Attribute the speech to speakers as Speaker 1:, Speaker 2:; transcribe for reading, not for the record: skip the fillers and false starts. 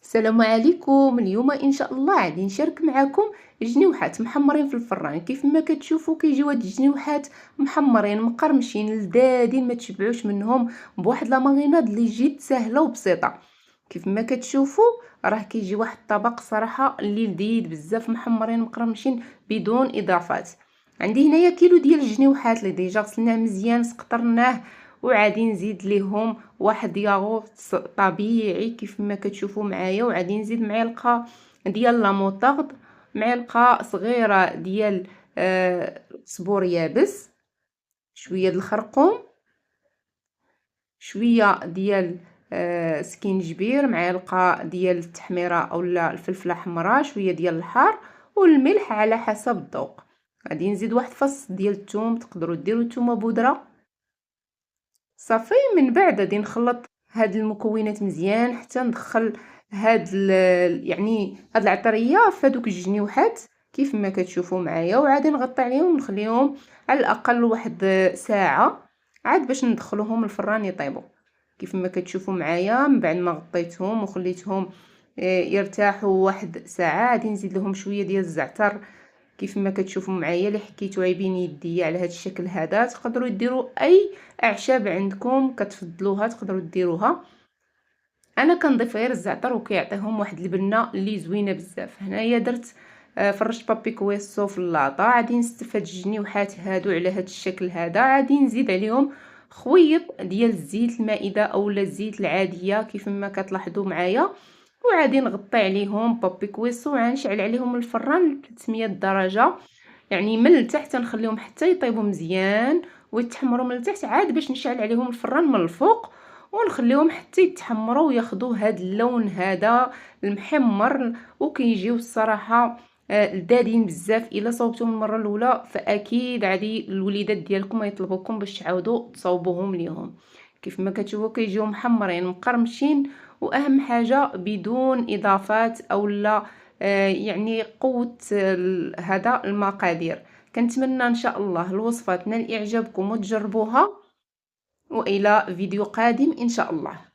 Speaker 1: السلام عليكم. اليوم ان شاء الله غادي نشارك معكم جنيوحات محمرين في الفران. كيف ما كتشوفوا كيجيو هاد الجنيوحات محمرين مقرمشين لذاذين ما تشبعوش منهم بواحد لا ماريناد اللي جد سهله وبسيطه. كيف ما كتشوفوا راه كيجي واحد الطبق صراحه اللي لذيذ بزاف محمرين مقرمشين بدون اضافات. عندي هنايا كيلو ديال الجنيوحات اللي ديجا غسلناه مزيان سقطرناه، وعادي نزيد ليهم واحد ياغورت طبيعي كيف ما كتشوفوا معايا، وعادي نزيد معلقه ديال لا موطارد، معلقه صغيره ديال صبور يابس، شويه د الخرقوم، شويه ديال سكينجبير، معلقه ديال التحميره اولا الفلفله حمراء، شويه ديال الحار والملح على حسب الذوق. غادي نزيد واحد فص ديال الثوم، تقدروا ديروا الثومه بودره. صافي من بعد غادي نخلط هاد المكونات مزيان حتى ندخل يعني هاد العطريه في هادوك الجنيوحات كيف ما كتشوفوا معايا، وعادي نغطي عليهم ونخليهم على الاقل واحد ساعه عاد باش ندخلوهم الفران يطيبوا. كيف ما كتشوفوا معايا من بعد ما غطيتهم وخليتهم يرتاحوا واحد ساعه، غادي نزيد لهم شويه ديال الزعتر. كيف ما كتشوفوا معايا اللي حكيتو عيبين يديا على هذا الشكل هذا. تقدروا ديروا اي اعشاب عندكم كتفضلوها تقدروا ديروها. انا كنضيف غير الزعتر وكيعطيهم واحد البنه اللي زوينه بزاف. هنايا درت فرشت بابي كويسو في اللاطه. غادي نستف هاد الجنيوحات هادو على هاد الشكل هذا، غادي نزيد عليهم خويط ديال الزيت المائده اولا الزيت العاديه كيف ما كتلاحظوا معايا، وعادي نغطي عليهم بابي كويسو وغنشعل عليهم الفران 300 درجه، يعني من التحت نخليهم حتى يطيبوا مزيان ويتحمروا من التحت، عاد باش نشعل عليهم الفران من الفوق ونخليهم حتى يتحمروا وياخذوا هذا اللون هذا المحمر. وكيجيو الصراحه لذاذين بزاف. الا صوبتهم المره الاولى فاكيد عادي الوليدات ديالكم يطلبوكم باش تعاودوا تصاوبوهم ليهم. كيف ما كتشوفوا كيجيو محمرين مقرمشين، واهم حاجه بدون اضافات اولا يعني قوه هذا المقادير. كنتمنى ان شاء الله الوصفه تنال اعجابكم وتجربوها، والى فيديو قادم ان شاء الله.